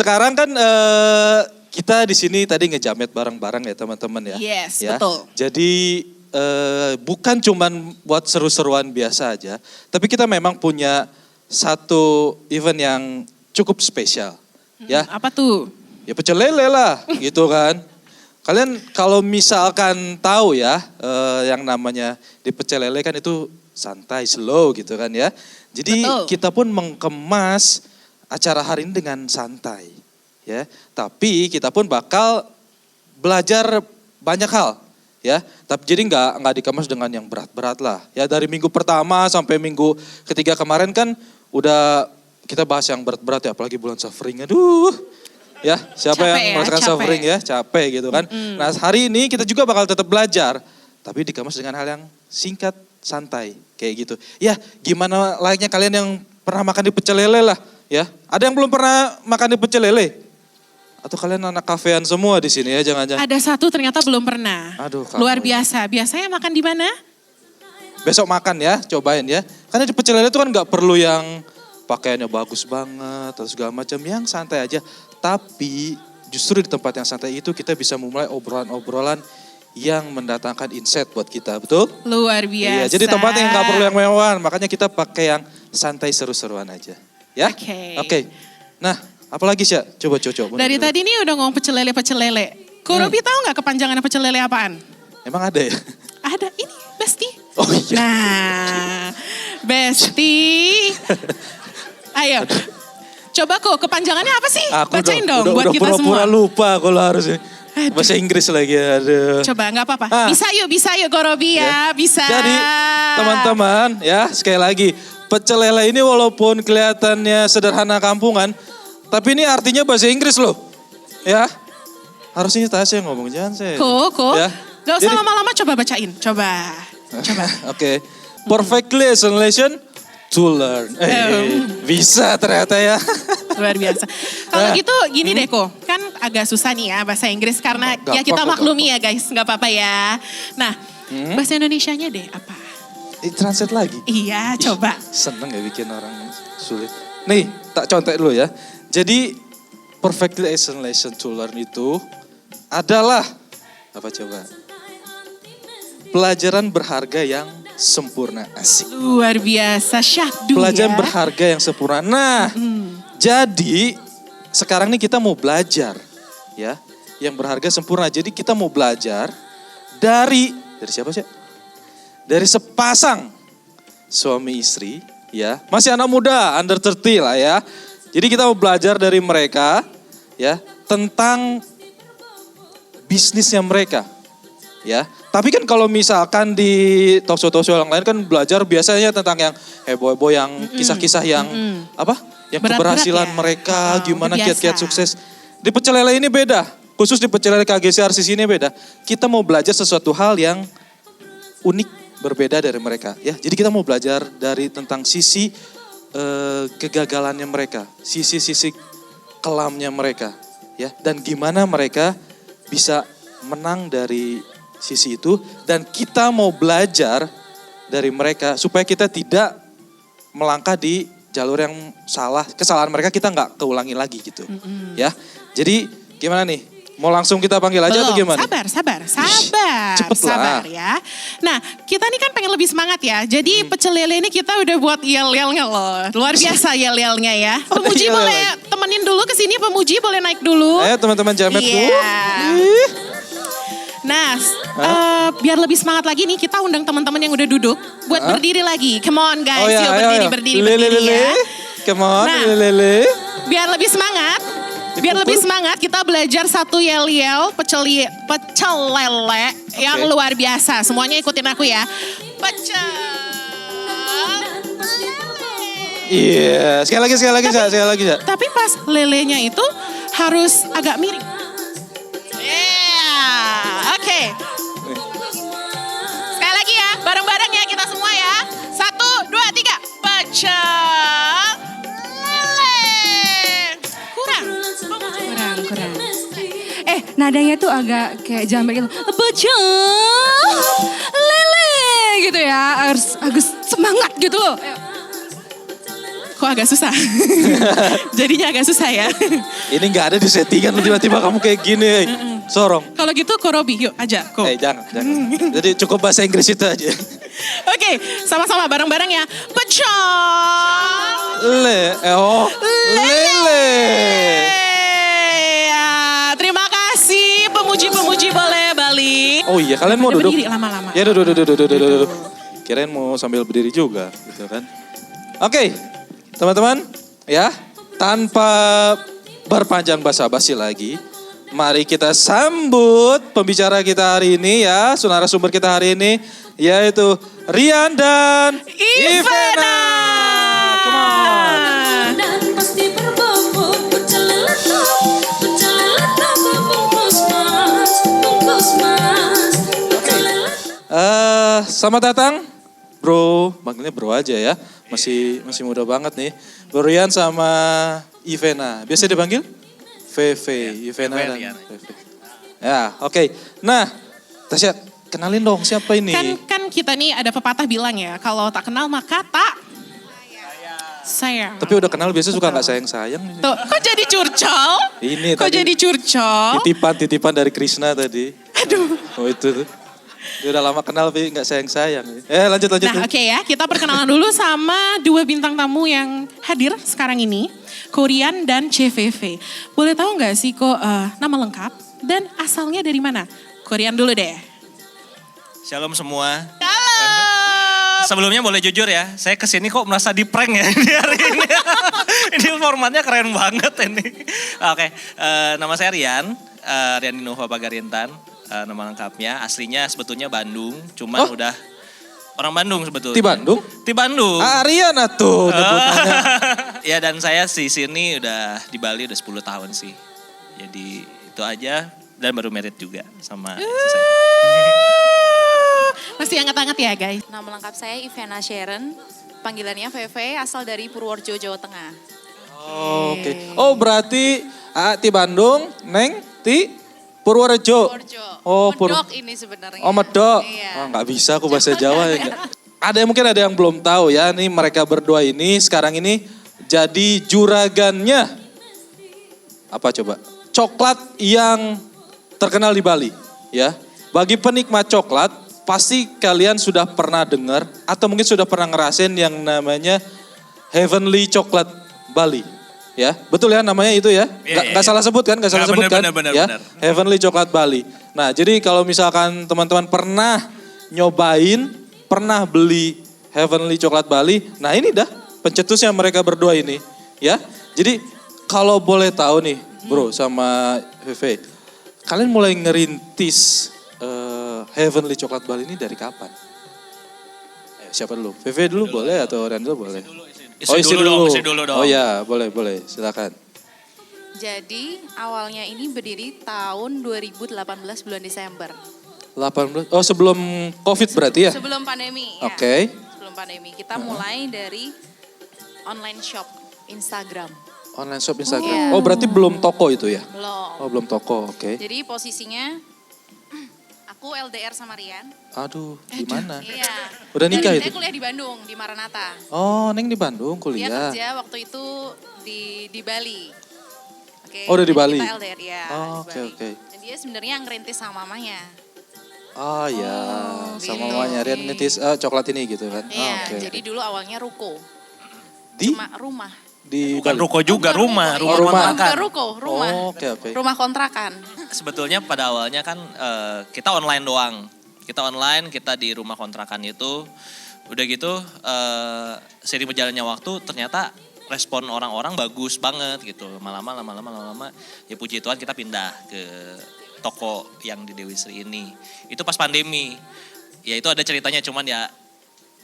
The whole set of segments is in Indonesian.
sekarang kan kita di sini tadi ngejamet bareng-bareng ya teman-teman ya. Yes, ya. betul. Jadi bukan cuman buat seru-seruan biasa aja, tapi kita memang punya satu event yang cukup spesial. Ya. Apa tuh? Ya pecel lele lah gitu kan. Kalian kalau misalkan tahu ya yang namanya di pecel lele kan itu santai, slow gitu kan ya. Jadi Betul. kita pun mengemas acara hari ini dengan santai ya. Tapi kita pun bakal belajar banyak hal ya. Tapi jadi nggak dikemas dengan yang berat-berat lah. Ya dari minggu pertama sampai minggu ketiga kemarin kan udah kita bahas yang berat-berat ya. Apalagi bulan suffering, aduh. Ya, siapa Capek yang ya, merasakan capek. suffering ya, capek gitu kan. Nah hari ini kita juga bakal tetap belajar, tapi dikemas dengan hal yang singkat, santai, kayak gitu. Ya, gimana layaknya kalian yang pernah makan di pecel lele lah, ya. Ada yang belum pernah makan di pecel lele? Atau kalian anak kafean semua di sini ya, jangan-jangan. Ada satu ternyata belum pernah. Aduh, kamu. Luar biasa. Biasanya makan di mana? Besok makan ya, cobain ya. Karena di pecel lele itu kan nggak perlu yang pakaiannya bagus banget atau segala macam, yang santai aja. Tapi justru di tempat yang santai itu kita bisa memulai obrolan-obrolan yang mendatangkan insight buat kita, betul? Luar biasa. Iya, jadi tempat yang nggak perlu yang mewah, makanya kita pakai yang santai seru-seruan aja. Ya? Oke. Nah, apalagi sih? Coba. Dari tadi nih udah ngomong pecel lele. Ko Robi tahu nggak kepanjangan pecel lele apaan? Emang ada ya? Ada, ini Besti. Oh iya. Nah, Besti. Ayo. Coba kok kepanjangannya apa sih? Bacain dong buat kita pura-pura semua. lupa kalau harus bahasa Inggris lagi. Aduh. Coba nggak apa-apa. Bisa yuk Ko Robi ya. Bisa. Jadi teman-teman ya sekali lagi. Pecel lele ini walaupun kelihatannya sederhana kampungan. Tapi ini artinya bahasa Inggris loh. Ya. Harusnya Tasya yang ngomong, jangan saya. Ko. Ya. Gak usah lama-lama, coba bacain. Coba. Oke. Perfectly explanation to learn. Bisa ternyata ya. Luar biasa. Kalau gitu gini deh Ko, kan agak susah nih ya bahasa Inggris karena ya kita maklumi ya guys, nggak apa-apa ya. Nah, bahasa Indonesianya deh apa? Translate lagi. Iya, coba. Seneng ya bikin orang sulit. Nih, tak contek dulu ya. Jadi perfectly explanation to learn itu adalah apa coba? Pelajaran berharga yang sempurna, asik. Luar biasa, syahdu Pelajaran ya. berharga yang sempurna. Nah, jadi sekarang nih kita mau belajar ya, yang berharga sempurna. Jadi kita mau belajar dari siapa sih? Dari sepasang suami istri ya, masih anak muda, under 30 lah ya. Jadi kita mau belajar dari mereka ya tentang bisnisnya mereka ya. Tapi kan kalau misalkan di talk show yang lain kan belajar biasanya tentang yang heboh-heboh, yang kisah-kisah yang apa? Yang Berat-berat keberhasilan ya? mereka, gimana biasa. kiat-kiat sukses. Di pecel lele ini beda, khusus di pecel lele KGC RCC ini beda. Kita mau belajar sesuatu hal yang unik, berbeda dari mereka ya. Jadi kita mau belajar dari tentang sisi kegagalannya mereka, sisi-sisi kelamnya mereka ya, dan gimana mereka bisa menang dari sisi itu, dan kita mau belajar dari mereka supaya kita tidak melangkah di jalur yang salah, kesalahan mereka kita nggak keulangi lagi gitu ya. Jadi gimana nih? Mau langsung kita panggil aja atau gimana? Sabar. Cepet lah. Sabar ya. Nah, kita nih kan pengen lebih semangat ya. Jadi pecel lele ini kita udah buat yel-yelnya loh. Luar biasa yel-yelnya ya. Pemuji yel-yel boleh temenin dulu ke sini, pemuji boleh naik dulu. Ayo teman-teman jamet dulu. Nah, biar lebih semangat lagi nih kita undang teman-teman yang udah duduk buat berdiri lagi. Come on guys, yuk berdiri ya. Come on, Nah, lele. Biar lebih semangat kita belajar satu yel-yel pecel lele yang luar biasa. Semuanya ikutin aku ya. Pecel lele. Iya, sekali lagi. Tapi pas lelenya itu harus agak miring. Oke. Sekali lagi ya, bareng-bareng ya kita semua ya. 1, 2, 3. Pecel lele. Kurang. Nadanya tuh agak kayak jamet gitu. Pecel lele gitu ya. Harus semangat gitu loh. Ayo. Kok agak susah? Jadinya agak susah ya. Ini nggak ada di settingan tiba-tiba kamu kayak gini. Sorong. Kalau gitu Ko Robi, yuk aja. Ko. Jangan. Jadi cukup bahasa Inggris itu aja. Oke, sama-sama bareng-bareng ya. Pecah. Lele. Ya, terima kasih pemuji-pemuji boleh balik. Oh iya, kalian mau duduk? Berdiri lama-lama. Ya duduk. Kirain mau sambil berdiri juga gitu kan. Oke, teman-teman ya, tanpa berpanjang basa-basi lagi, mari kita sambut pembicara kita hari ini ya, narasumber kita hari ini, yaitu Rian dan Ivena. Come on. Dan pasti berbobot, pecel lele top, bungkus mas, pecel lele. Selamat datang, bro, manggilnya bro aja ya, masih muda banget nih. Bro Rian sama Ivena, biasa dipanggil? VV, Ivena dan VV. Ya, oke. Nah, Tasya, kenalin dong siapa ini? Kan kita nih ada pepatah bilang ya, kalau tak kenal maka tak sayang. Tapi udah kenal biasa suka nggak sayang-sayang. Tuh, kok jadi curcol? Ini Kok tadi jadi curcol? titipan dari Krishna tadi. Aduh. Oh itu tuh. Dia udah lama kenal tapi nggak sayang-sayang. Lanjut. Nah oke ya, kita perkenalan dulu sama dua bintang tamu yang hadir sekarang ini. Ko Rian dan CVV. Boleh tahu nggak sih kok nama lengkap dan asalnya dari mana? Ko Rian dulu deh. Shalom semua. Halo. Sebelumnya boleh jujur ya, saya kesini kok merasa di prank ya di hari ini. Ini formatnya keren banget ini. Oke, nama saya Rian, Rian Dinova Pagarintan. Nama lengkapnya, aslinya sebetulnya Bandung, cuman udah orang Bandung sebetulnya. Di Bandung? Di Bandung. Ariana tuh nyebutannya. Ya dan saya di sini udah di Bali udah 10 tahun sih. Jadi itu aja dan baru merit juga sama istri saya. Masih hangat-hangat ya guys. Nama lengkap saya Ivena Sharon, panggilannya VV, asal dari Purworejo, Jawa Tengah. Oke. Oh berarti ti Bandung, Neng ti Purworejo. Oh, Medok ini sebenarnya. Oh Medok. Iya. Oh, nggak bisa aku bahasa Jawa ya. Mungkin ada yang belum tahu ya. Nih mereka berdua ini sekarang ini jadi juragannya. Apa coba? Coklat yang terkenal di Bali ya. Bagi penikmat coklat pasti kalian sudah pernah dengar atau mungkin sudah pernah ngerasain yang namanya Heavenly Coklat Bali. Ya, betul ya namanya itu ya? Gak salah sebut kan? Gak salah sebut kan? Ya, Heavenly Coklat Bali. Nah, jadi kalau misalkan teman-teman pernah nyobain, pernah beli Heavenly Coklat Bali, nah ini dah pencetusnya mereka berdua ini. Ya, jadi kalau boleh tahu nih bro sama VV, kalian mulai ngerintis Heavenly Coklat Bali ini dari kapan? Siapa dulu? VV dulu boleh atau Rian dulu boleh? Isi dulu dong. Oh ya, boleh, silakan. Jadi awalnya ini berdiri tahun 2018 bulan Desember. 18, oh sebelum COVID berarti ya? Sebelum pandemi ya. Oke. Sebelum pandemi. Kita mulai dari online shop Instagram. Online shop Instagram. Iya. Oh berarti belum toko itu ya? Belum. Oh belum toko, oke. Jadi posisinya aku LDR sama Rian. Aduh, di mana? Iya. Udah nikah Dan itu? saya kuliah di Bandung, di Maranatha. Oh, Neng di Bandung Dia kuliah. kerja waktu itu di Bali. Oke. Oh, udah di dan Bali? Kita LDR ya. Oh, di oke, Bali. oke. Dan dia sebenarnya yang ngerintis sama mamanya. Oh ya, sama gitu. mamanya Rian nitis coklat ini gitu kan? Iya, Oke. jadi dulu awalnya ruko. Di? Cuma rumah. Di Bukan Bali? ruko juga, rumah Iya, rumah. bukan ruko, rumah. Oh, oke. Rumah kontrakan. Sebetulnya pada awalnya kan kita online doang. Kita online, kita di rumah kontrakan itu. Udah gitu seiring berjalannya waktu ternyata respon orang-orang bagus banget gitu. Lama-lama ya puji Tuhan kita pindah ke toko yang di Dewi Sri ini. Itu pas pandemi. Ya itu ada ceritanya cuman ya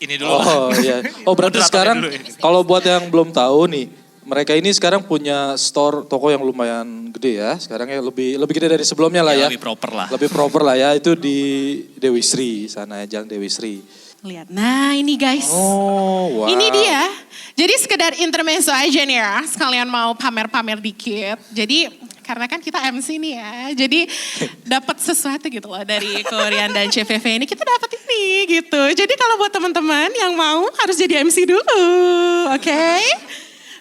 ini dulu. Oh iya. Oh berarti Moderatornya sekarang dulu ya. kalau buat yang belum tahu nih, mereka ini sekarang punya store toko yang lumayan gede ya. Sekarang ya lebih gede dari sebelumnya lah ya. Lebih proper lah. Lebih proper lah ya. Itu di Dewi Sri sana, Jalan Dewi Sri. Lihat, nah ini guys. Oh wow. Ini dia. Jadi sekedar intermezzo aja nih ya, sekalian mau pamer-pamer dikit. Jadi karena kan kita MC nih ya, jadi dapat sesuatu gitu loh dari Ko Rian dan CVV ini, kita dapat ini gitu. Jadi kalau buat teman-teman yang mau harus jadi MC dulu, oke?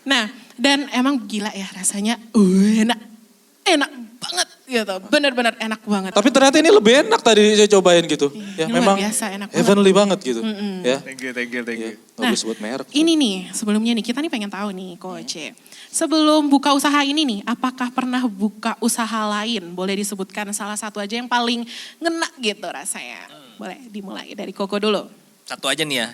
Nah, dan emang gila ya rasanya enak banget gitu. Benar-benar enak banget. Tapi ternyata ini lebih enak tadi saya cobain gitu. Ya ini memang luar biasa, enak banget. heavenly banget gitu. Ya. Thank you. Ya, nggak Nah, boleh sebut merek. ini nih sebelumnya nih kita nih pengen tahu nih Coach. Sebelum buka usaha ini nih, apakah pernah buka usaha lain? Boleh disebutkan salah satu aja yang paling ngena gitu rasanya. Boleh dimulai dari Koko dulu. Satu aja nih ya.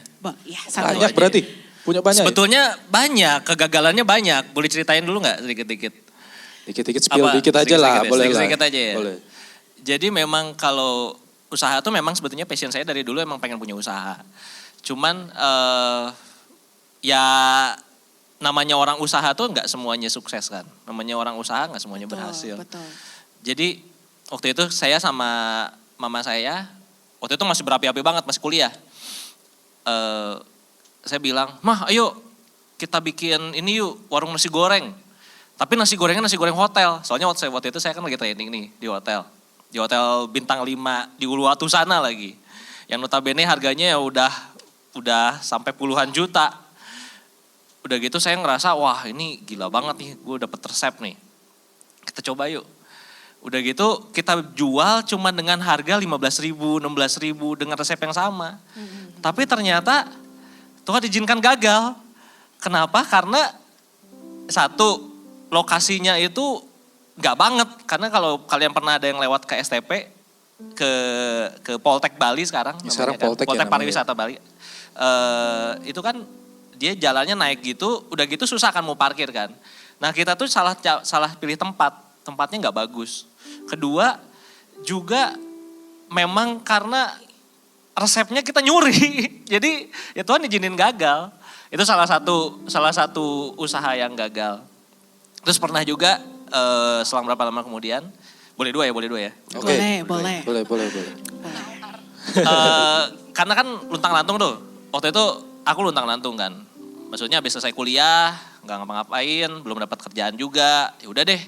Ya, satu Banyak aja. berarti? Punya banyak ya? Sebetulnya banyak, kegagalannya banyak. Boleh ceritain dulu nggak sedikit-sedikit? Dikit-dikit spill Apa? dikit aja lah, Sedikit-sedikit ya? boleh lah. Sedikit-sedikit aja ya? Boleh. Jadi memang kalau usaha tuh memang sebetulnya passion saya dari dulu emang pengen punya usaha. Cuman ya namanya orang usaha tuh nggak semuanya sukses kan. Namanya orang usaha nggak semuanya berhasil. Betul. Jadi waktu itu saya sama mama saya, waktu itu masih berapi-api banget, masih kuliah. Saya bilang, "Mah ayo kita bikin ini yuk, warung nasi goreng." Tapi nasi gorengnya nasi goreng hotel. Soalnya waktu itu saya kan lagi training nih di hotel. Di hotel bintang 5 di Uluwatu sana lagi. Yang notabene harganya ya udah sampai puluhan juta. Udah gitu saya ngerasa, wah ini gila banget nih, gue dapet resep nih. Kita coba yuk. Udah gitu kita jual cuma dengan harga 15.000, 16.000 dengan resep yang sama. Tapi ternyata Tuhan izinkan gagal. Kenapa? Karena satu, lokasinya itu nggak banget. Karena kalau kalian pernah ada yang lewat ke STP, ke Poltek Bali sekarang. Sekarang namanya Poltek ya Poltek namanya. Pariwisata Bali. Itu kan dia jalannya naik gitu, udah gitu susah kan mau parkir kan. Nah kita tuh salah pilih tempat, tempatnya nggak bagus. Kedua juga memang karena resepnya kita nyuri, jadi ya Tuhan izinin gagal. Itu salah satu usaha yang gagal. Terus pernah juga selang berapa lama kemudian, boleh dua ya? Oke. Boleh. Boleh. Karena kan luntang-lantung tuh, waktu itu aku luntang-lantung kan. Maksudnya habis selesai kuliah, nggak ngapa-ngapain, belum dapat kerjaan juga. Ya udah deh,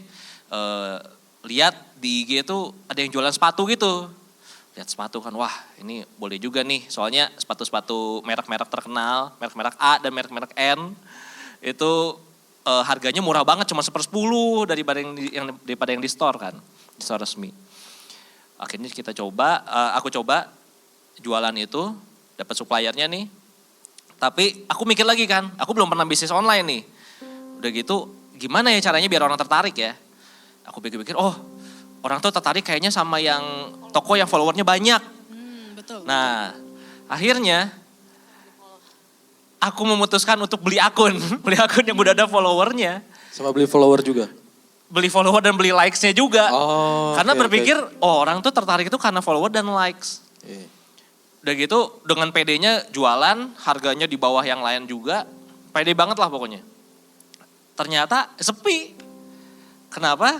lihat di IG itu ada yang jualan sepatu gitu. Lihat sepatu kan, wah ini boleh juga nih. Soalnya sepatu-sepatu merek-merek terkenal, merek-merek A dan merek-merek N. Itu harganya murah banget, cuma 1/10 daripada yang di store kan. Di store resmi. Akhirnya aku coba jualan itu, dapat suppliernya nih. Tapi aku mikir lagi kan, aku belum pernah bisnis online nih. Udah gitu, gimana ya caranya biar orang tertarik ya? Aku pikir-pikir, oh orang tuh tertarik kayaknya sama yang toko yang followernya banyak. Betul. Nah, akhirnya aku memutuskan untuk beli akun yang udah ada followernya. Sama beli follower juga. Beli follower dan beli likes-nya juga. Oh, Karena oke, berpikir, oh orang tuh tertarik itu karena follower dan likes. Iya. Udah gitu dengan PD-nya jualan, harganya di bawah yang lain juga. PD banget lah pokoknya. Ternyata sepi. Kenapa?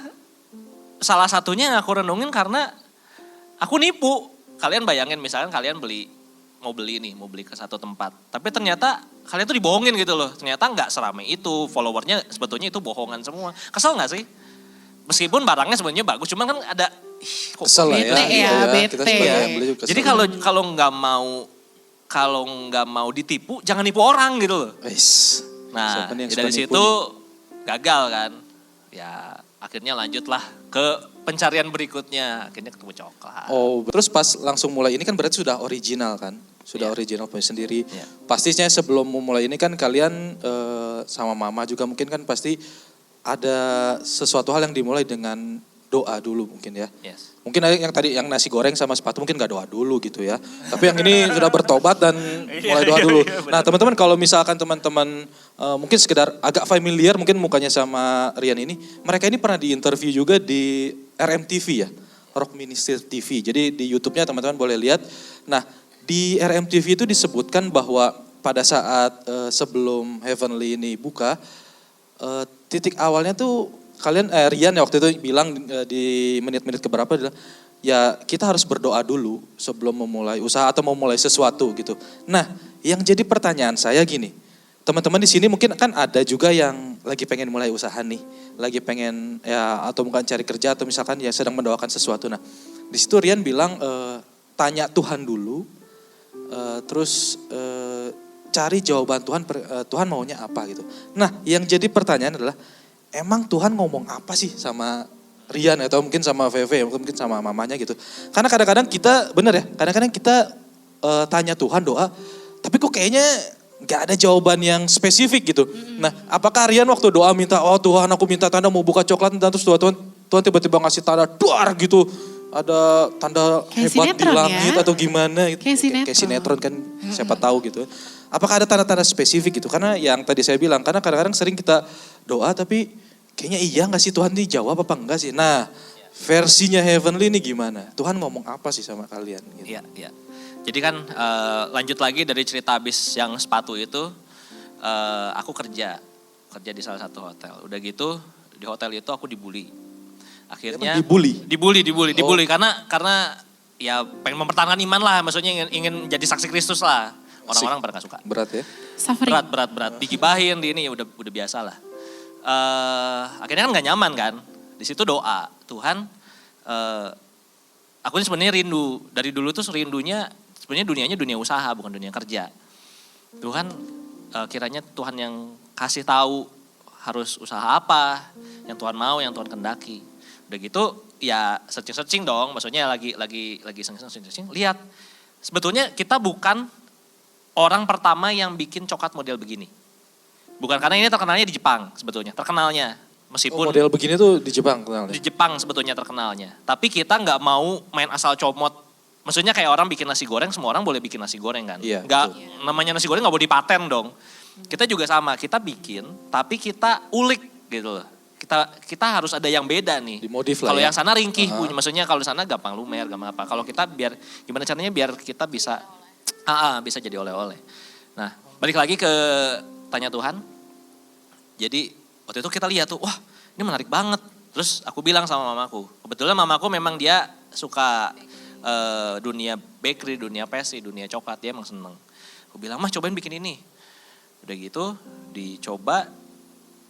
Salah satunya yang aku renungin karena aku nipu. Kalian bayangin misalkan kalian mau beli ke satu tempat. Tapi ternyata kalian tuh dibohongin gitu loh. Ternyata nggak seramai itu, followernya sebetulnya itu bohongan semua. Kesel nggak sih? Meskipun barangnya sebenarnya bagus, cuman kan ada kok Kesel lah ya. Bete gitu ya, bete. Kita sebagai yang beli juga kesel. jadi kalau nggak mau ditipu, jangan nipu orang gitu loh. Wis. Nah, Siapa nih yang ya dari suka nipu situ nih? gagal kan. Ya akhirnya lanjutlah ke pencarian berikutnya. Akhirnya ketemu coklat. Oh, terus pas langsung mulai ini kan berarti sudah original kan? Sudah Iya. original punya sendiri. Iya. Pastinya sebelum memulai ini kan kalian sama mama juga mungkin kan pasti ada sesuatu hal yang dimulai dengan doa dulu mungkin ya. Yes. Mungkin yang tadi yang nasi goreng sama sepatu mungkin gak doa dulu gitu ya. Tapi yang ini sudah bertobat dan mulai doa dulu. Nah teman-teman kalau misalkan teman-teman mungkin sekedar agak familiar mungkin mukanya sama Rian ini. Mereka ini pernah diinterview juga di RMTV ya. Rock Ministry TV. Jadi di YouTube-nya teman-teman boleh lihat. Nah di RMTV itu disebutkan bahwa pada saat sebelum Heavenly ini buka. Titik awalnya tuh kalian Rian ya waktu itu bilang di menit-menit keberapa bilang ya kita harus berdoa dulu sebelum memulai usaha atau memulai sesuatu gitu. Nah, yang jadi pertanyaan saya gini. Teman-teman di sini mungkin kan ada juga yang lagi pengen mulai usaha nih, lagi pengen ya atau mungkin cari kerja atau misalkan ya sedang mendoakan sesuatu. Nah, di situ Rian bilang tanya Tuhan dulu. Terus cari jawaban Tuhan, Tuhan maunya apa gitu. Nah yang jadi pertanyaan adalah, emang Tuhan ngomong apa sih sama Rian atau mungkin sama VV, mungkin sama mamanya gitu. Karena kadang-kadang kita, bener ya, kadang-kadang kita tanya Tuhan doa, tapi kok kayaknya gak ada jawaban yang spesifik gitu. Nah apakah Rian waktu doa minta, oh Tuhan aku minta tanda mau buka coklat, dan terus Tuhan tiba-tiba ngasih tanda duar gitu. Ada tanda Kayak hebat di sinetron langit ya. atau gimana gitu. Kayak sinetron. Kan siapa tahu gitu. Apakah ada tanda-tanda spesifik gitu? Karena yang tadi saya bilang, karena kadang-kadang sering kita doa tapi kayaknya iya gak sih Tuhan dijawab apa enggak sih? Nah versinya Heavenly ini gimana? Tuhan ngomong apa sih sama kalian? Gitu. Iya, iya. Jadi kan lanjut lagi dari cerita habis yang sepatu itu, aku kerja di salah satu hotel. Udah gitu di hotel itu aku dibully. Akhirnya dibully karena ya pengen mempertahankan iman lah, maksudnya ingin jadi saksi Kristus lah. Orang-orang pada gak suka. Berat ya? Suffering. Berat. Digibahin di ini ya udah biasa lah. Akhirnya kan gak nyaman kan. Di situ doa, Tuhan aku ini sebenarnya rindu. Dari dulu tuh rindunya sebenarnya dunianya dunia usaha bukan dunia kerja. Tuhan kiranya Tuhan yang kasih tahu harus usaha apa, yang Tuhan mau, yang Tuhan kendaki. Udah gitu ya searching dong, maksudnya lagi searching, lihat sebetulnya kita bukan orang pertama yang bikin coklat model begini. Bukan, karena ini terkenalnya di Jepang sebetulnya, terkenalnya. Meskipun model begini tuh di Jepang kenalnya? Di Jepang sebetulnya terkenalnya. Tapi kita nggak mau main asal comot. Maksudnya kayak orang bikin nasi goreng, semua orang boleh bikin nasi goreng kan. Iya, namanya nasi goreng nggak boleh dipaten dong. Kita juga sama, kita bikin tapi kita ulik gitu loh. Kita harus ada yang beda nih. Dimodif lah. Kalau ya? yang sana ringkih bunyi, maksudnya kalau sana gampang lumer, gampang apa. Kalau kita biar gimana caranya biar kita bisa bisa jadi oleh-oleh. Nah, balik lagi ke tanya Tuhan. Jadi waktu itu kita lihat tuh, wah ini menarik banget. Terus aku bilang sama mamaku, kebetulan mamaku memang dia suka dunia bakery, dunia pastry, dunia coklat, dia emang seneng. Aku bilang, mah cobain bikin ini. Udah gitu dicoba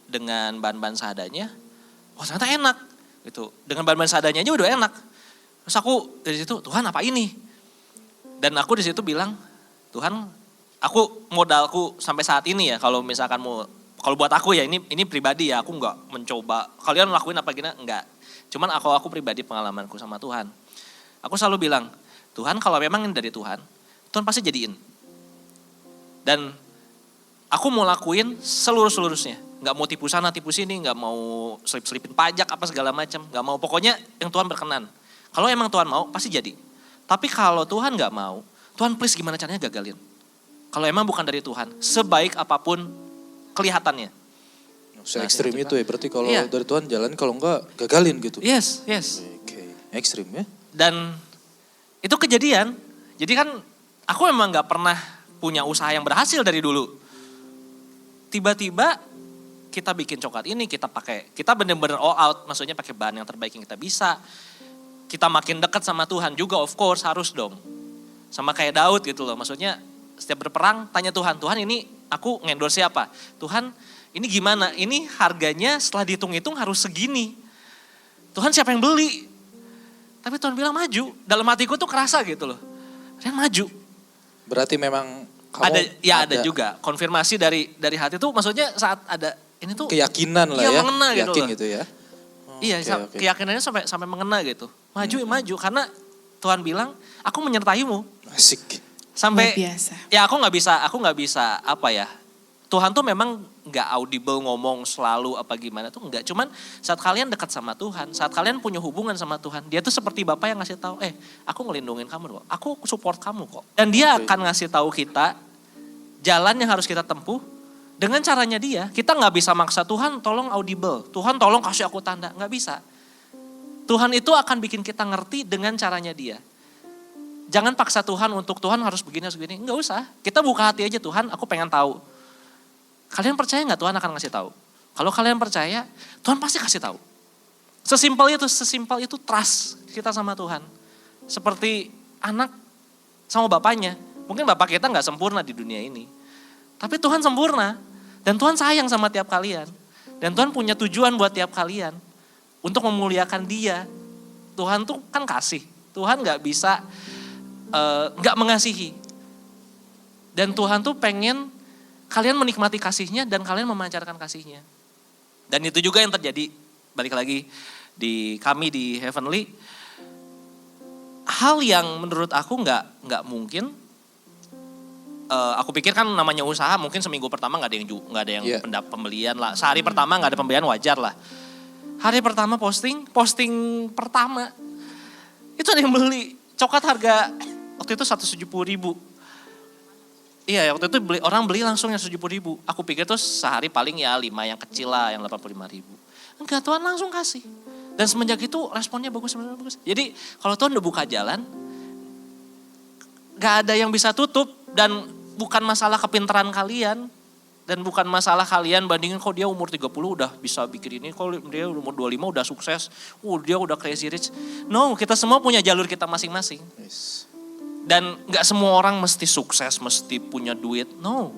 dengan bahan-bahan seadanya, wah ternyata enak gitu. Dengan bahan-bahan seadanya aja udah enak. Terus aku dari situ, Tuhan apa ini? Dan aku di situ bilang, Tuhan, aku modalku sampai saat ini ya, kalau misalkan kalau buat aku ya ini pribadi ya, aku nggak mencoba. Kalian lakuin apa gini? Enggak. Cuman aku pribadi pengalamanku sama Tuhan. Aku selalu bilang, Tuhan kalau memang ini dari Tuhan pasti jadiin. Dan aku mau lakuin seluruhnya. Nggak mau tipu sana, tipu sini, nggak mau selipin pajak apa segala macam. Nggak mau, pokoknya yang Tuhan berkenan. Kalau emang Tuhan mau, pasti jadi. Tapi kalau Tuhan nggak mau, Tuhan please gimana caranya gagalin. Kalau emang bukan dari Tuhan, sebaik apapun kelihatannya. Se-ekstrim itu ya, berarti kalau iya. dari Tuhan jalan, kalau enggak gagalin gitu. Yes. Oke, ekstrim ya. Dan itu kejadian. Jadi kan aku memang nggak pernah punya usaha yang berhasil dari dulu. Tiba-tiba kita bikin coklat ini, kita benar-benar all out, maksudnya pakai bahan yang terbaik yang kita bisa. Kita makin dekat sama Tuhan juga, of course harus dong. Sama kayak Daud gitu loh, maksudnya setiap berperang tanya Tuhan, Tuhan ini aku ngendorse siapa? Tuhan ini gimana? Ini harganya setelah dihitung-hitung harus segini. Tuhan siapa yang beli? Tapi Tuhan bilang maju, dalam hatiku tuh kerasa gitu loh. Dan maju. Berarti memang kamu ada juga konfirmasi dari hati tuh, maksudnya saat ada ini tuh keyakinan lah ya, mengena gitu yakin loh. gitu ya. Iya, okay. keyakinannya sampai mengena gitu. Maju karena Tuhan bilang, aku menyertaimu. Asik. Sampai Luar biasa. ya aku nggak bisa apa ya. Tuhan tuh memang nggak audible ngomong selalu apa gimana tuh enggak. Cuman saat kalian dekat sama Tuhan, saat kalian punya hubungan sama Tuhan, dia tuh seperti Bapak yang ngasih tahu, aku ngelindungin kamu kok, aku support kamu kok. Dan dia akan ngasih tahu kita jalan yang harus kita tempuh dengan caranya dia. Kita nggak bisa maksa Tuhan tolong audible, Tuhan tolong kasih aku tanda, nggak bisa. Tuhan itu akan bikin kita ngerti dengan caranya dia. Jangan paksa Tuhan untuk Tuhan harus begini, nggak usah. Kita buka hati aja, Tuhan aku pengen tahu. Kalian percaya nggak Tuhan akan ngasih tahu? Kalau kalian percaya, Tuhan pasti kasih tahu. Sesimpel itu trust kita sama Tuhan. Seperti anak sama bapaknya. Mungkin bapak kita nggak sempurna di dunia ini. Tapi Tuhan sempurna. Dan Tuhan sayang sama tiap kalian. Dan Tuhan punya tujuan buat tiap kalian. Untuk memuliakan dia. Tuhan tuh kan kasih. Tuhan nggak bisa nggak mengasihi. Dan Tuhan tuh pengen kalian menikmati kasihnya dan kalian memancarkan kasihnya. Dan itu juga yang terjadi, balik lagi di kami di Heavenly. Hal yang menurut aku nggak mungkin. Aku pikir kan namanya usaha, mungkin seminggu pertama nggak ada yang pembelian lah. Sehari pertama nggak ada pembelian, wajar lah. Hari pertama posting pertama itu ada yang beli. Coklat harga waktu itu 170.000. Iya, waktu itu orang beli langsung yang 70.000. Aku pikir tuh sehari paling ya 5 yang kecil lah, yang 85.000. Enggak, Tuhan langsung kasih. Dan semenjak itu responnya bagus. Jadi kalau Tuhan udah buka jalan, gak ada yang bisa tutup. Dan bukan masalah kepintaran kalian. Dan bukan masalah kalian bandingin kok dia umur 30 udah bisa bikin ini. Kok dia umur 25 udah sukses. Dia udah crazy rich. No, kita semua punya jalur kita masing-masing. Yes. Dan gak semua orang mesti sukses, mesti punya duit. No,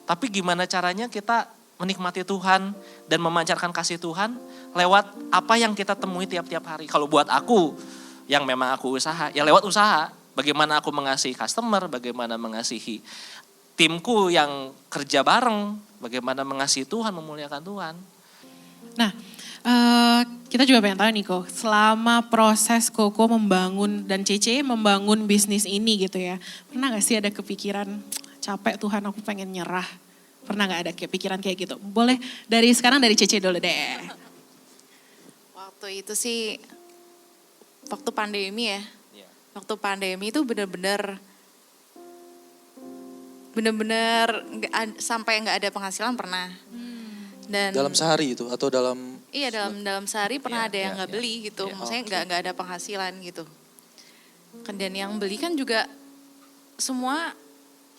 tapi gimana caranya kita menikmati Tuhan dan memancarkan kasih Tuhan lewat apa yang kita temui tiap-tiap hari. Kalau buat aku, yang memang aku usaha, ya lewat usaha. Bagaimana aku mengasihi customer, bagaimana mengasihi timku yang kerja bareng, bagaimana mengasihi Tuhan, memuliakan Tuhan. Nah, kita juga pengen tahu nih Ko, selama proses Koko membangun dan Cece membangun bisnis ini gitu ya, pernah gak sih ada kepikiran, capek Tuhan aku pengen nyerah? Pernah gak ada kepikiran kayak gitu? Boleh sekarang dari Cece dulu deh. Waktu itu sih, waktu pandemi ya. Iya. Waktu pandemi itu bener-bener sampai nggak ada penghasilan pernah. Dan Dalam sehari itu atau dalam? iya dalam sehari pernah ada yang nggak beli gitu. Iya. Maksudnya nggak ada penghasilan gitu. Dan yang beli kan juga semua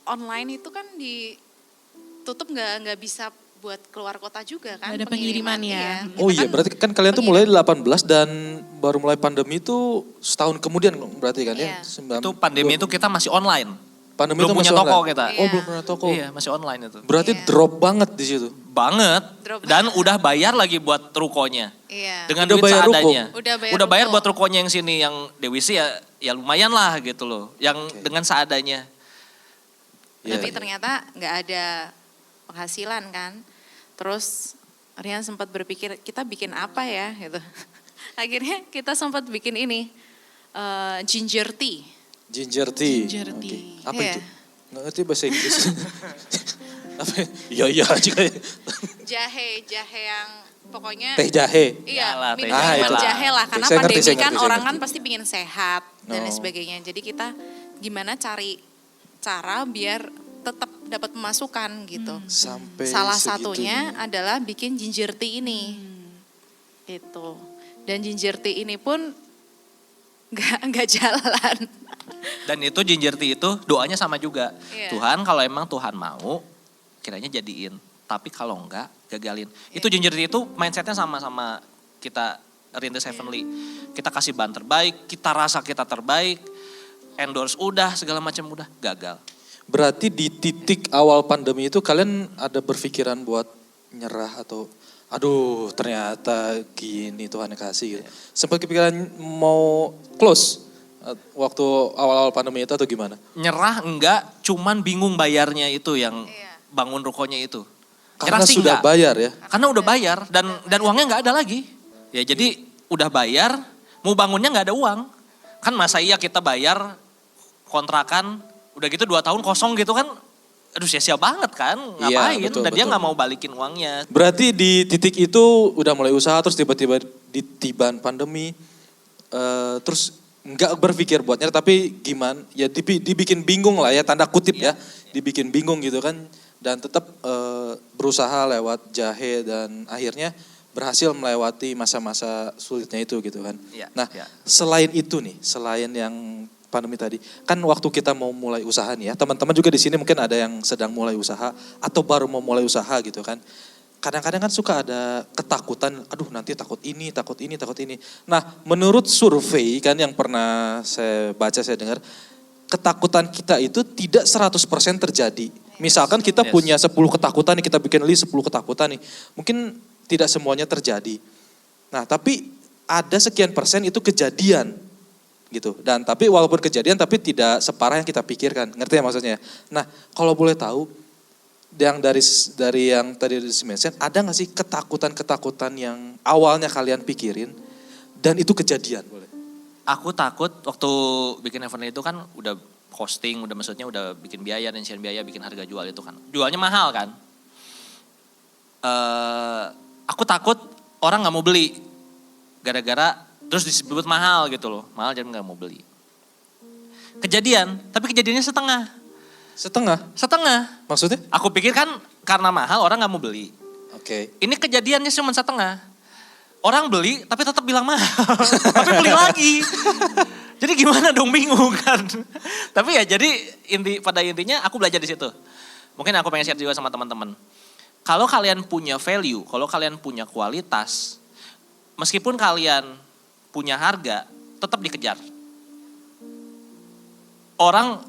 online itu kan ditutup nggak bisa buat keluar kota juga kan. Nggak ada pengiriman ya. Iya. Oh Kita iya, berarti kan kalian tuh mulai 18 dan baru mulai pandemi itu setahun kemudian berarti kan ya? Iya. Itu pandemi itu kita masih online. Pandemi Belum itu punya masih toko online? kita. Oh belum punya toko. Iya, masih online itu. Berarti Iya. drop banget di situ. Banget. Drop. Dan udah bayar lagi buat rukonya. Iya. Dengan Udah duit bayar ruko? seadanya. Udah bayar ruko. buat rukonya yang sini, yang Dewisi ya lumayan lah gitu loh. Yang dengan seadanya. Iya. Tapi ternyata nggak ada penghasilan kan. Terus Rian sempat berpikir kita bikin apa ya gitu. Akhirnya kita sempat bikin ini ginger tea. Ginger tea. Ginger Oke. tea. Apa Iya. itu? Nggak ngerti bahasa Inggris. Apa? Iya aja kayak Jahe yang pokoknya teh jahe. iya Iyalah, teh minuman jahe lah. jahe lah karena Saya ngerti, pandemi saya kan ngerti, orang saya kan ngerti. pasti pingin sehat dan lain Oh. sebagainya. Jadi kita gimana cari cara biar tetap dapat pemasukan gitu. Sampai Salah segitunya. satunya adalah bikin ginger tea ini. Itu. Dan ginger tea ini pun nggak jalan. Dan itu ginger tea itu doanya sama juga. Iya. Tuhan kalau emang Tuhan mau, kiranya jadiin. Tapi kalau enggak, gagalin. Itu ginger tea itu mindsetnya sama-sama kita rintis Heavenly. Kita kasih bahan terbaik, kita rasa kita terbaik, endorse udah, segala macam udah, gagal. Berarti di titik awal pandemi itu kalian ada berpikiran buat nyerah atau aduh ternyata gini Tuhan yang kasih gitu. Sempat kepikiran mau close waktu awal-awal pandemi itu atau gimana? Nyerah enggak, cuman bingung bayarnya itu yang Iya. bangun rukonya itu. Karena Nyerah sih sudah enggak. bayar ya. Karena udah bayar dan uangnya nggak ada lagi. Ya jadi udah bayar, mau bangunnya nggak ada uang. Kan masa iya kita bayar kontrakan, udah gitu 2 tahun kosong gitu kan, aduh sia-sia banget kan, ngapain? betul, Dan dia betul. nggak mau balikin uangnya. Berarti di titik itu udah mulai usaha terus tiba-tiba ditiban pandemi, terus nggak berpikir buat nyerah tapi gimana? Ya dibikin bingung lah ya tanda kutip ya, dibikin bingung gitu kan dan tetap berusaha lewat jahe dan akhirnya berhasil melewati masa-masa sulitnya itu gitu kan. Iya, Nah iya. selain itu nih, selain yang pandemi tadi, kan waktu kita mau mulai usaha nih ya, teman-teman juga di sini mungkin ada yang sedang mulai usaha atau baru mau mulai usaha gitu kan. Kadang-kadang kan suka ada ketakutan, aduh nanti takut ini, takut ini, takut ini. Nah menurut survei kan yang pernah saya baca, saya dengar, ketakutan kita itu tidak 100% terjadi. Misalkan kita Yes. punya 10 ketakutan nih, kita bikin list 10 ketakutan nih, mungkin tidak semuanya terjadi. Nah tapi ada sekian persen itu kejadian gitu. Dan tapi walaupun kejadian tapi tidak separah yang kita pikirkan. Ngerti ya maksudnya? Nah kalau boleh tahu yang dari yang tadi mention, ada nggak sih ketakutan-ketakutan yang awalnya kalian pikirin dan itu kejadian? Boleh. Aku takut waktu bikin event itu kan udah costing, maksudnya udah bikin biaya, rincian biaya, bikin harga jual itu kan. Jualnya mahal kan. Aku takut orang nggak mau beli. Gara-gara terus disebut mahal gitu loh. Mahal jadi nggak mau beli. Kejadian, tapi kejadiannya setengah. Setengah. Maksudnya? Aku pikir kan karena mahal orang nggak mau beli. Oke. Ini kejadiannya cuma setengah. Orang beli tapi tetap bilang mahal. Tapi beli lagi. Jadi gimana dong, bingung kan. Tapi ya jadi pada intinya aku belajar di situ. Mungkin aku pengen share juga sama teman-teman. Kalau kalian punya value, kalau kalian punya kualitas, meskipun kalian punya harga, tetap dikejar. Orang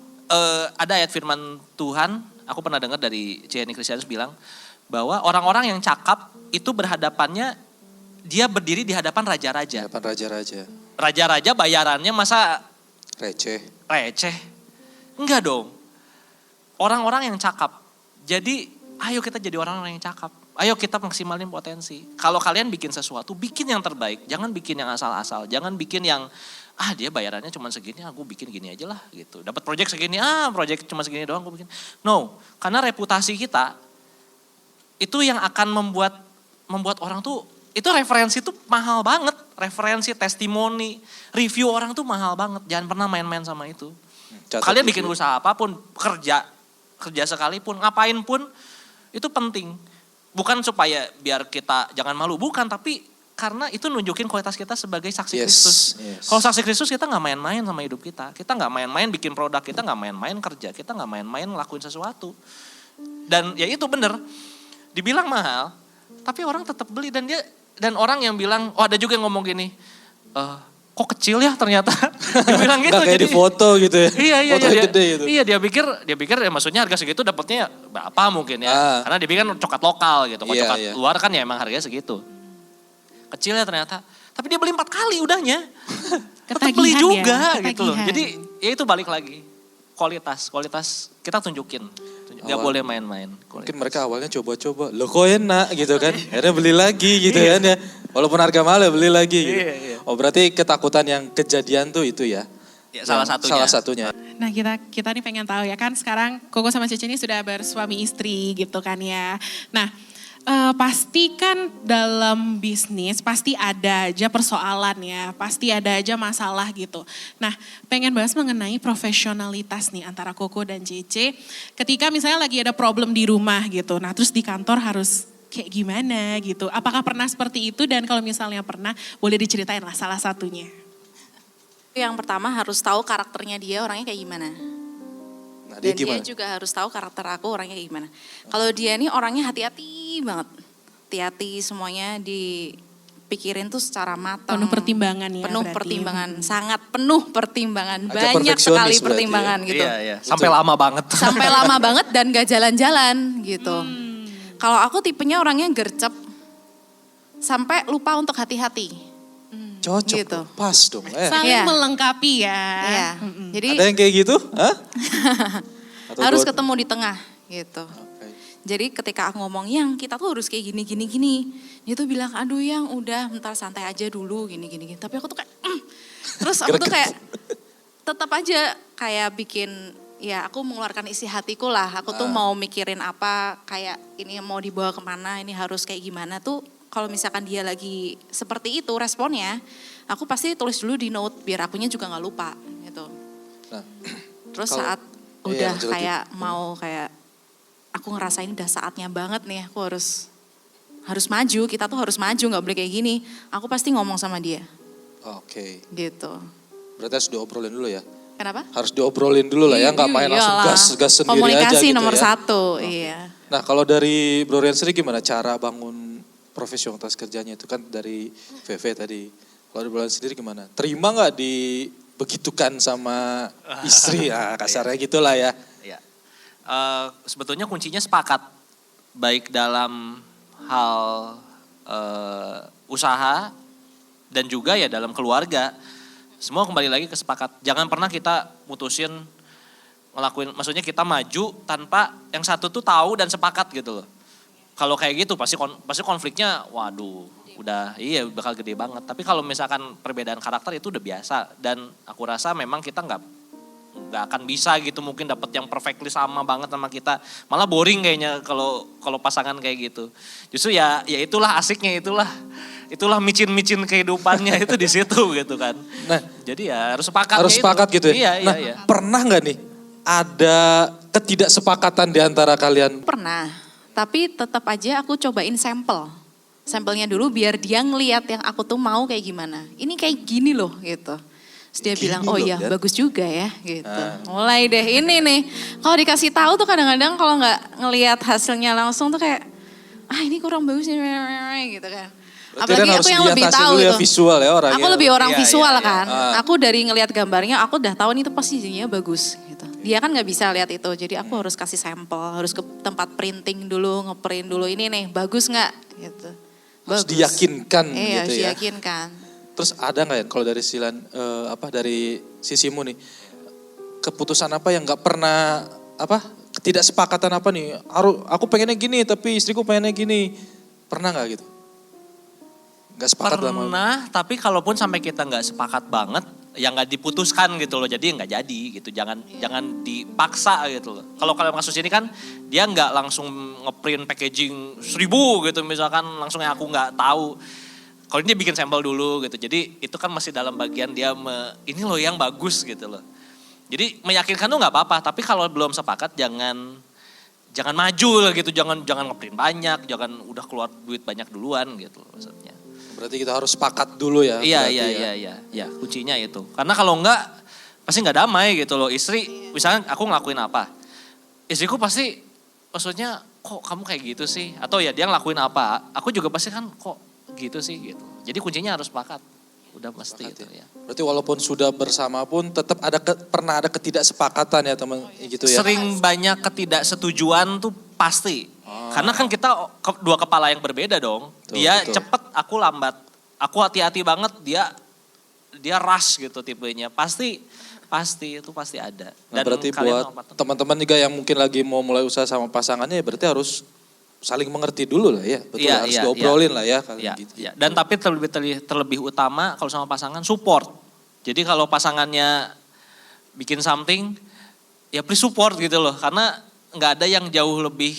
ada ayat firman Tuhan, aku pernah dengar dari C.N. Christianus bilang bahwa orang-orang yang cakap itu berhadapannya, dia berdiri di hadapan raja-raja. Hadapan raja-raja. Raja-raja bayarannya masa Receh. Enggak dong. Orang-orang yang cakap. Jadi ayo kita jadi orang-orang yang cakap. Ayo kita maksimalin potensi. Kalau kalian bikin sesuatu, bikin yang terbaik. Jangan bikin yang asal-asal. Jangan bikin yang dia bayarannya cuma segini, aku bikin gini aja lah gitu. Dapat proyek segini, proyek cuma segini doang aku bikin. No, karena reputasi kita itu yang akan membuat orang tuh, itu referensi tuh mahal banget. Referensi, testimoni, review orang tuh mahal banget. Jangan pernah main-main sama itu. Kalian bikin usaha apapun, kerja sekalipun, ngapain pun, itu penting. Bukan supaya biar kita jangan malu, bukan, tapi karena itu nunjukin kualitas kita sebagai saksi Kristus. Yes. Kalau saksi Kristus kita gak main-main sama hidup kita. Kita gak main-main bikin produk, kita gak main-main kerja, kita gak main-main ngelakuin sesuatu. Dan ya itu bener, dibilang mahal, tapi orang tetap beli. Dan orang yang bilang, ada juga yang ngomong gini, kok kecil ya ternyata. Dia bilang gitu. Gak kayak di foto gitu ya. Iya, Foto gede gitu. Iya, dia pikir ya maksudnya harga segitu dapatnya berapa mungkin ya. Karena dia pikir kan coklat lokal gitu. Kalau coklat luar kan ya emang harganya segitu. Kecil ya ternyata. Tapi dia beli 4 kali udahnya. Tetap beli juga gitu loh. Jadi ya itu balik lagi. Kualitas kita tunjukin. Gak boleh main-main. Mungkin mereka awalnya coba-coba. Loh kok enak gitu kan. Akhirnya beli lagi gitu kan ya. Walaupun harga mahal ya beli lagi gitu. Iya. Oh berarti ketakutan yang kejadian tuh itu ya. Ya, salah satunya. Nah kita nih pengen tahu ya kan sekarang Koko sama Cece ini sudah bersuami istri gitu kan ya. Nah pasti kan dalam bisnis pasti ada aja persoalan ya, pasti ada aja masalah gitu. Nah pengen bahas mengenai profesionalitas nih antara Koko dan Cece. Ketika misalnya lagi ada problem di rumah gitu, nah terus di kantor harus kayak gimana gitu. Apakah pernah seperti itu dan kalau misalnya pernah boleh diceritain lah salah satunya. Yang pertama harus tahu karakternya dia orangnya kayak gimana. Nah, Dan dia juga harus tahu karakter aku orangnya kayak gimana. Kalau dia nih orangnya hati-hati banget. Hati-hati semuanya dipikirin tuh secara matang. Penuh pertimbangan ya Penuh berarti. pertimbangan, sangat penuh pertimbangan. Agak Banyak sekali perfeksionis pertimbangan berarti gitu. Iya. Sampai lama banget. Sampai lama banget dan gak jalan-jalan gitu. Kalau aku tipenya orangnya gercep. Sampai lupa untuk hati-hati. Cocok, gitu. pas dong. Saling Iya. melengkapi ya. Iya. Jadi Ada yang kayak gitu? Hah? Atau harus dua- ketemu di tengah gitu. Oke. Jadi ketika aku ngomong yang kita tuh harus kayak gini. Dia tuh bilang aduh yang udah bentar santai aja dulu gini. Tapi aku tuh kayak terus aku tuh kayak tetap aja kayak bikin ya aku mengeluarkan isi hatiku lah. Aku tuh mau mikirin apa kayak ini mau dibawa kemana ini harus kayak gimana tuh. Kalau misalkan dia lagi seperti itu responnya, aku pasti tulis dulu di note biar akunya juga nggak lupa gitu. Nah, Terus kalau- saat iya, udah lanjut, kayak mau kayak aku ngerasain udah saatnya banget nih, aku harus maju, kita tuh harus maju, nggak boleh kayak gini. Aku pasti ngomong sama dia, Oke. gitu. Berarti harus diobrolin dulu ya. Kenapa? Harus diobrolin dulu lah ya, nggak main langsung Iyalah. gas sendiri aja Komunikasi gitu nomor ya. 1, iya. Nah kalau dari Bro Rian sendiri gimana cara bangun profesionalitas kerjanya itu kan dari VV tadi. Kalau dari Bro Rian sendiri gimana? Terima nggak dibegitukan sama istri? Nah, kasarnya gitulah ya. Ya. Sebetulnya kuncinya sepakat. Baik dalam hal usaha dan juga ya dalam keluarga. Semua kembali lagi ke sepakat. Jangan pernah kita mutusin ngelakuin, maksudnya kita maju tanpa yang satu tuh tahu dan sepakat gitu loh. Kalau kayak gitu pasti konfliknya waduh udah iya bakal gede banget. Tapi kalau misalkan perbedaan karakter itu udah biasa dan aku rasa memang kita nggak akan bisa gitu mungkin dapat yang perfectly sama banget sama kita. Malah boring kayaknya kalau pasangan kayak gitu. Justru ya itulah asiknya, itulah micin-micin kehidupannya itu di situ gitu kan. Nah, jadi ya harus sepakat. Harus sepakat gitu ya. Iya. Pernah nggak nih ada ketidaksepakatan di antara kalian? Pernah, tapi tetap aja aku cobain sampelnya dulu biar dia ngeliat yang aku tuh mau kayak gimana. Ini kayak gini loh gitu. Terus dia bilang, oh iya bagus juga ya gitu. Mulai deh ini nih, kalau dikasih tahu tuh kadang-kadang kalau nggak ngelihat hasilnya langsung tuh kayak, ini kurang bagus nih gitu kan. Berarti Apalagi kan aku yang lebih tahu ya, itu. visual ya orangnya. Aku lebih orang visual iya. kan. Aku dari ngelihat gambarnya, aku udah tahu nih tuh posisinya bagus gitu. Dia kan nggak bisa lihat itu, jadi aku harus kasih sampel, harus ke tempat printing dulu, ngeprint dulu ini nih bagus nggak gitu. Harus diyakinkan iya, gitu harus ya. diyakinkan. Terus ada nggak ya kalau dari dari sisimu nih keputusan apa yang nggak pernah ketidaksepakatan apa nih? Aku pengennya gini tapi istriku pengennya gini, pernah nggak gitu? Nggak sepakat lah. Pernah, tapi kalaupun sampai kita nggak sepakat banget, ya nggak diputuskan gitu loh. Jadi nggak jadi gitu, jangan dipaksa gitu loh. Kalau kalian kasus ini kan dia nggak langsung ngeprint packaging 1000 gitu misalkan langsung yang aku nggak tahu. Kalau dia bikin sampel dulu gitu, jadi itu kan masih dalam bagian dia ini loh yang bagus gitu loh. Jadi meyakinkan tuh nggak apa-apa, tapi kalau belum sepakat jangan maju lah gitu, jangan ngeprint banyak, jangan udah keluar duit banyak duluan gitu loh maksudnya. Berarti kita harus sepakat dulu ya. Iya, kuncinya itu. Karena kalau enggak pasti nggak damai gitu loh. Istri, misalnya aku ngelakuin apa, istriku pasti maksudnya kok kamu kayak gitu sih, atau ya dia ngelakuin apa, aku juga pasti kan kok gitu sih gitu. Jadi kuncinya harus sepakat. Udah pasti itu ya. Berarti walaupun sudah bersama pun tetap pernah ada ketidaksepakatan ya teman gitu ya. Sering banyak ketidaksetujuan tuh pasti. Karena kan kita dua kepala yang berbeda dong. Dia cepet, aku lambat. Aku hati-hati banget, dia rush gitu tipenya. Pasti ada. Nah, berarti buat teman-teman juga yang mungkin lagi mau mulai usaha sama pasangannya ya berarti harus saling mengerti dulu lah ya. Betul, harus diobrolin lah ya. Gitu. Iya. Dan tapi terlebih utama kalau sama pasangan support. Jadi kalau pasangannya bikin something, ya please support gitu loh. Karena nggak ada yang jauh lebih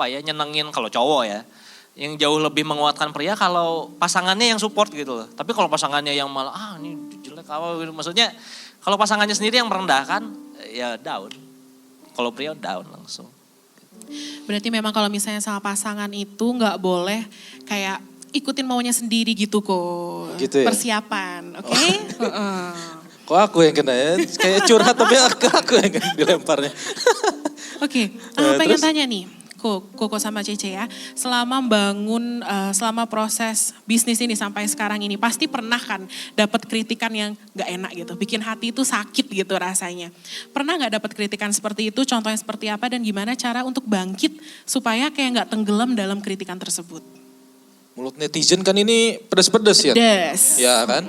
nyenengin kalau cowok ya. Yang jauh lebih menguatkan pria kalau pasangannya yang support gitu loh. Tapi kalau pasangannya yang malah ini jelek gitu. Maksudnya kalau pasangannya sendiri yang merendahkan ya down. Kalau pria down langsung. Berarti memang kalau misalnya sama pasangan itu nggak boleh kayak ikutin maunya sendiri gitu kok. Gitu ya? Persiapan, oke? Kok aku yang kena ya? Kayak curhat tapi aku yang kena dilemparnya. Oke, pengen tanya nih. Koko sama Cece ya, selama proses bisnis ini sampai sekarang ini pasti pernah kan dapat kritikan yang gak enak gitu, bikin hati itu sakit gitu rasanya. Pernah gak dapat kritikan seperti itu, contohnya seperti apa dan gimana cara untuk bangkit supaya kayak gak tenggelam dalam kritikan tersebut? Mulut netizen kan ini pedes-pedes ya? Pedes. Ya kan?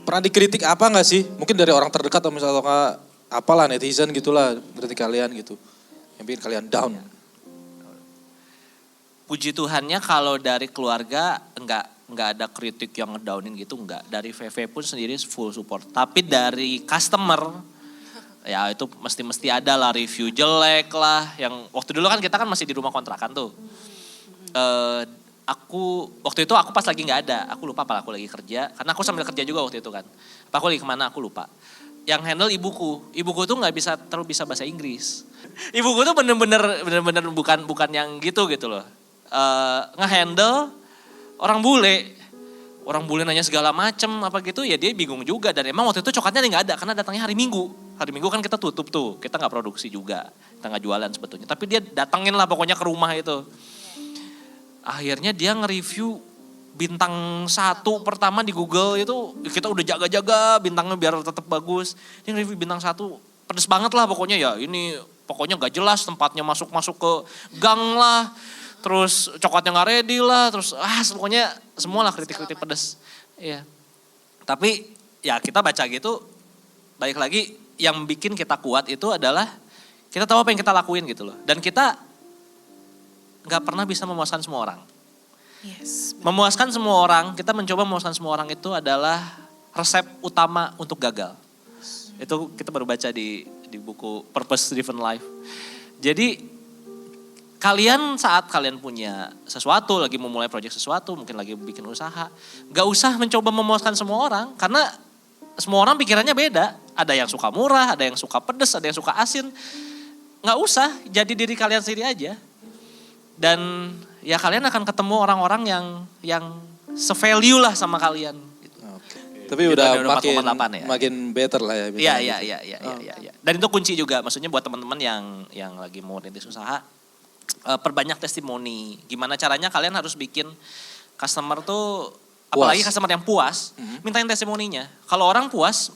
Pernah dikritik apa gak sih? Mungkin dari orang terdekat atau misalnya apalah netizen gitulah, kritik kalian gitu. Yang bikin kalian down. Puji Tuhannya kalau dari keluarga enggak ada kritik yang ngedownin gitu, enggak. Dari VV pun sendiri full support. Tapi dari customer ya itu mesti ada lah review jelek lah. Yang waktu dulu kan kita kan masih di rumah kontrakan tuh. Waktu itu aku pas lagi nggak ada, aku lupa apa aku lagi kerja. Karena aku sambil kerja juga waktu itu kan. Apa aku lagi kemana aku lupa. Yang handle ibuku tuh nggak terlalu bisa bahasa Inggris. Ibuku tuh bener-bener bukan yang gitu loh. Ngehandle orang bule nanya segala macem apa gitu ya dia bingung juga dan emang waktu itu coklatnya nggak ada karena datangnya hari Minggu kan kita tutup tuh, kita nggak produksi juga, kita nggak jualan sebetulnya, tapi dia datengin lah pokoknya ke rumah itu. Akhirnya dia nge-review bintang 1 pertama di Google itu kita udah jaga-jaga bintangnya biar tetap bagus. Dia nge-review bintang 1 pedes banget lah pokoknya ya, ini pokoknya nggak jelas tempatnya masuk ke gang lah. Terus coklatnya gak ready lah, terus pokoknya semualah kritik-kritik pedas. Iya. Tapi ya kita baca gitu, balik lagi yang bikin kita kuat itu adalah Kita tahu apa yang kita lakuin gitu loh. Dan kita nggak pernah bisa memuaskan semua orang. Yes. Memuaskan semua orang, kita mencoba memuaskan semua orang itu adalah resep utama untuk gagal. Itu kita baru baca di buku Purpose Driven Life. Jadi kalian saat kalian punya sesuatu, lagi mau mulai proyek sesuatu, mungkin lagi bikin usaha, gak usah mencoba memuaskan semua orang, karena semua orang pikirannya beda. Ada yang suka murah, ada yang suka pedas, ada yang suka asin. Gak usah, jadi diri kalian sendiri aja. Dan ya kalian akan ketemu orang-orang yang se-value lah sama kalian. Gitu. Tapi Gitu, udah ada makin 4,8 ya. makin better lah ya. Iya. Dan itu kunci juga, maksudnya buat teman-teman yang lagi mau rintis usaha, perbanyak testimoni. Gimana caranya kalian harus bikin customer tuh, apalagi customer yang puas, mintain testimoninya. Kalau orang puas,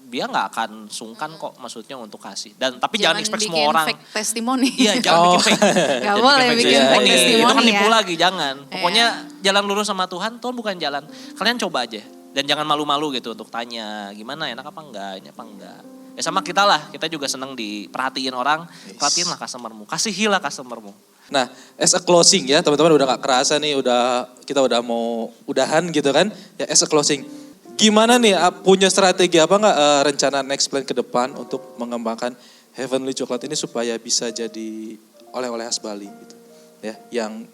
dia nggak akan sungkan kok, maksudnya untuk kasih. Dan tapi jangan expect semua orang. Fake testimoni. Iya, jangan bikin fake. Gak Jangan boleh bikin fake testimoni Itu kan nipu ya. lagi, jangan. Pokoknya jalan lurus sama Tuhan bukan jalan. Kalian coba aja. Dan jangan malu-malu gitu untuk tanya, gimana enak apa enggak, ini apa enggak. Ya sama kita lah, kita juga seneng diperhatiin orang. Perhatiin lah customermu, kasihilah customermu. Nah, as a closing ya, teman-teman udah gak kerasa nih, kita udah mau udahan gitu kan. Ya as a closing, gimana nih punya strategi apa nggak rencana next plan ke depan untuk mengembangkan Heavenly Chocolate ini supaya bisa jadi oleh-oleh khas Bali gitu. Ya, yang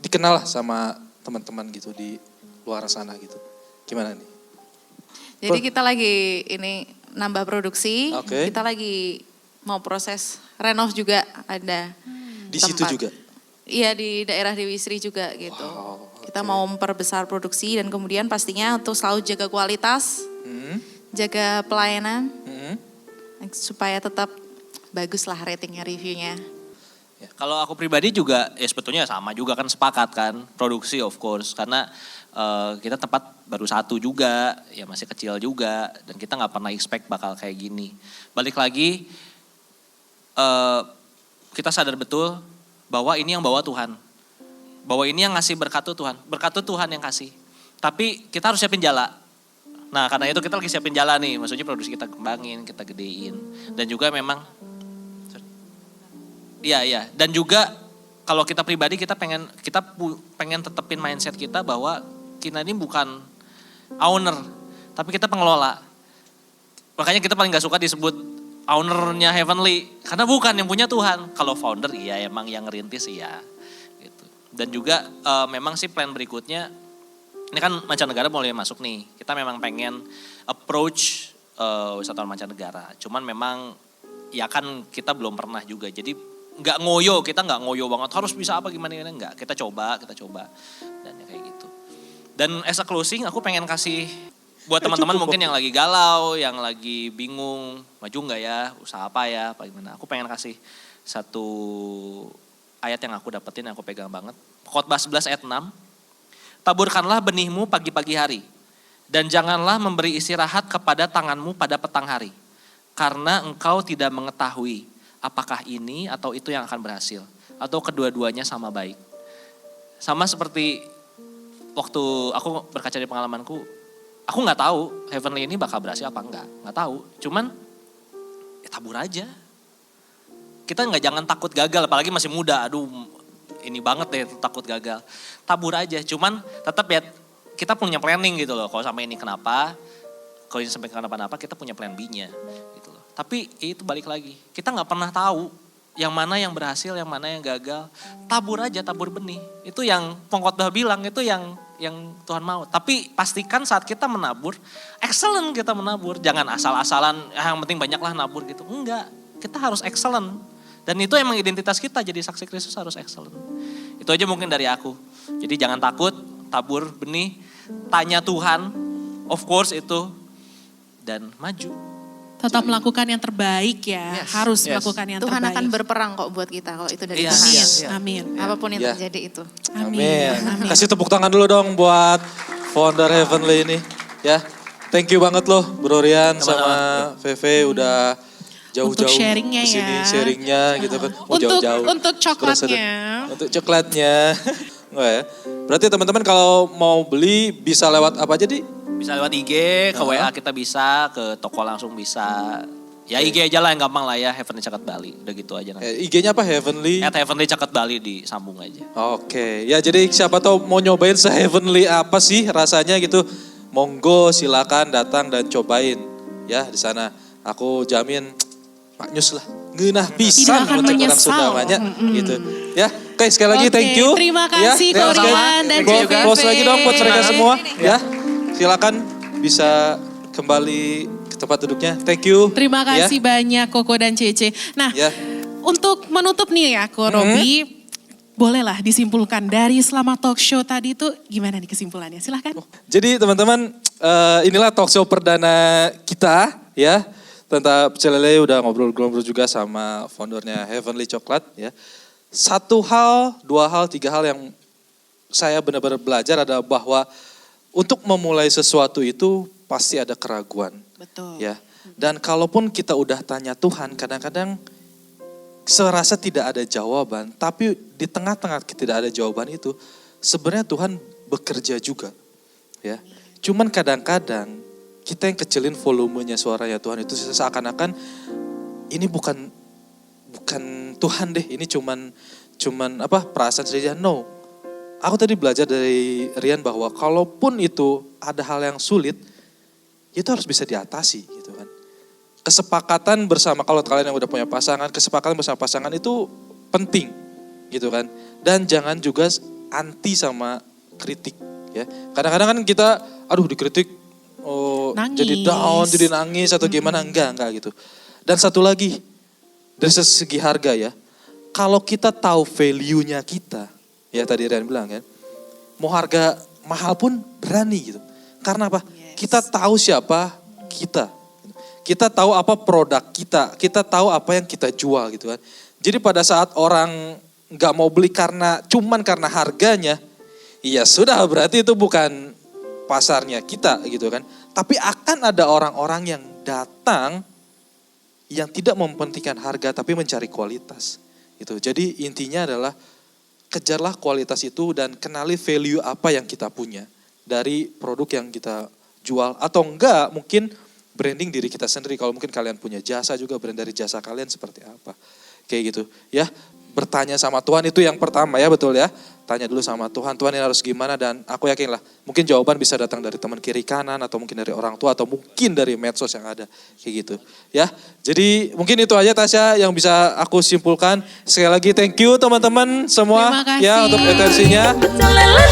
dikenal lah sama teman-teman gitu di luar sana gitu. Gimana nih? Jadi kita lagi ini nambah produksi, Oke. kita lagi mau proses renov juga ada. Di situ juga? Iya, di daerah Dewi Sri juga gitu. Wow, Kita mau memperbesar produksi dan kemudian pastinya untuk selalu jaga kualitas, jaga pelayanan, supaya tetap bagus lah ratingnya, reviewnya. Ya, kalau aku pribadi juga ya sebetulnya sama juga kan, sepakat kan, produksi of course, karena kita tempat baru satu juga, ya masih kecil juga, dan kita nggak pernah expect bakal kayak gini. Balik lagi, kita sadar betul bahwa ini yang bawa Tuhan, bahwa ini yang ngasih berkat Tuhan yang kasih. Tapi kita harus siapin jala. Nah karena itu kita lagi siapin jala nih, maksudnya produksi kita kembangin, kita gedein, dan juga memang, iya, dan juga kalau kita pribadi kita pengen tetepin mindset kita bahwa kita ini bukan owner, tapi kita pengelola. Makanya kita paling gak suka disebut ownernya Heavenly, karena bukan, yang punya Tuhan. Kalau founder iya, emang yang ngerintis iya. Gitu. Dan juga memang sih plan berikutnya, ini kan mancanegara mulai masuk nih. Kita memang pengen approach wisatawan mancanegara. Cuman memang ya kan kita belum pernah juga. Jadi kita nggak ngoyo banget harus bisa apa gimana, enggak. Kita coba. Dan ya kayak gitu. Dan as a closing aku pengen kasih buat teman-teman mungkin yang lagi galau, yang lagi bingung, maju nggak ya, usaha apa ya, apa gimana. Aku pengen kasih satu ayat yang aku dapetin, yang aku pegang banget. Khotbah 11 ayat 6. Taburkanlah benihmu pagi-pagi hari, dan janganlah memberi istirahat kepada tanganmu pada petang hari. Karena engkau tidak mengetahui apakah ini atau itu yang akan berhasil, atau kedua-duanya sama baik. Sama seperti waktu aku berkaca dari pengalamanku, aku nggak tahu Heavenly ini bakal berhasil apa nggak tahu. Cuman ya tabur aja. Kita jangan takut gagal, apalagi masih muda. Aduh, ini banget deh takut gagal. Tabur aja. Cuman tetap ya kita punya planning gitu loh. Kalau sampai ini kenapa? Kalau ini sampai kenapa-napa, kita punya plan B-nya gitu loh. Tapi itu balik lagi, kita nggak pernah tahu yang mana yang berhasil, yang mana yang gagal. Tabur aja, tabur benih. Itu yang pengkhotbah bilang, itu yang Tuhan mau. Tapi pastikan saat kita menabur, excellent kita menabur. Jangan asal-asalan, yang penting banyaklah nabur gitu. Enggak, kita harus excellent. Dan itu emang identitas kita, jadi saksi Kristus harus excellent. Itu aja mungkin dari aku. Jadi jangan takut, tabur benih, tanya Tuhan, of course itu, dan maju. Tetap melakukan yang terbaik ya, harus Yes. melakukan yang Tuhan terbaik. akan berperang kok buat kita kalau itu dari Iya. Tuhan. Amin, Yes. amin. Apapun yang Ya. terjadi itu. Amin. Kasih tepuk tangan dulu dong buat founder Heavenly ini. Ya, thank you banget loh Bro Rian sama Veve udah jauh-jauh Untuk sharingnya kesini, ya. sharingnya gitu kan. Oh, Untuk coklatnya. Untuk coklatnya. Enggak ya. Berarti teman-teman kalau mau beli bisa lewat apa aja di? Bisa lewat IG, ke WA kita bisa, ke toko langsung bisa. Ya IG aja lah yang gampang lah ya, Heavenly Caket Bali. Udah gitu aja nanti. IG-nya apa Heavenly? Heavenly Caket Bali disambung aja. Oke, ya jadi siapa tahu mau nyobain se-heavenly apa sih rasanya gitu. Monggo silakan datang dan cobain ya di sana. Aku jamin maknyus lah. Ngeunah pisan akan untuk orang menyesal. Sundamanya gitu. Ya, oke sekali lagi Oke, thank you. terima kasih, ya, Korian dan JVV. Close lagi dong buat mereka semua ya. Silakan bisa kembali ke tempat duduknya. Thank you. Terima Ya. kasih banyak Koko dan Cece. Nah, Ya. untuk menutup nih ya Ko Robi, bolehlah disimpulkan dari selama talk show tadi itu gimana nih kesimpulannya? Silahkan. Jadi teman-teman, inilah talk show perdana kita ya. Tentang Pecel Lele udah ngobrol-ngobrol juga sama foundernya Heavenly Coklat ya. Satu hal, dua hal, tiga hal yang saya benar-benar belajar adalah bahwa untuk memulai sesuatu itu pasti ada keraguan. Betul. Ya. Dan kalaupun kita udah tanya Tuhan, kadang-kadang serasa tidak ada jawaban, tapi di tengah-tengah tidak ada jawaban itu, sebenarnya Tuhan bekerja juga. Ya. Cuman kadang-kadang kita yang kecilin volumenya suaranya Tuhan itu seakan-akan ini bukan Tuhan deh, ini cuman perasaan saja. No. Aku tadi belajar dari Rian bahwa kalaupun itu ada hal yang sulit, itu harus bisa diatasi gitu kan. Kesepakatan bersama, kalau kalian yang udah punya pasangan, kesepakatan bersama pasangan itu penting gitu kan. Dan jangan juga anti sama kritik ya. Kadang-kadang kan kita dikritik jadi down, jadi nangis atau gimana, enggak gitu. Dan satu lagi, dari segi harga ya, kalau kita tahu value-nya kita, ya tadi Rian bilang kan, mau harga mahal pun berani gitu. Karena apa? Kita tahu siapa kita. Kita tahu apa produk kita tahu apa yang kita jual gitu kan. Jadi pada saat orang nggak mau beli cuman karena harganya, ya sudah berarti itu bukan pasarnya kita gitu kan. Tapi akan ada orang-orang yang datang yang tidak mementingkan harga tapi mencari kualitas. Gitu. Jadi intinya adalah kejarlah kualitas itu dan kenali value apa yang kita punya dari produk yang kita jual. Atau enggak mungkin branding diri kita sendiri. Kalau mungkin kalian punya jasa juga, brand dari jasa kalian seperti apa. Kayak gitu ya. Bertanya sama Tuhan itu yang pertama ya, betul ya. Tanya dulu sama Tuhan ini harus gimana, dan aku yakin lah mungkin jawaban bisa datang dari teman kiri kanan atau mungkin dari orang tua atau mungkin dari medsos yang ada kayak gitu ya. Jadi mungkin itu aja Tasya yang bisa aku simpulkan. Sekali lagi thank you teman-teman semua Terima kasih. ya untuk atensinya. Pecel lele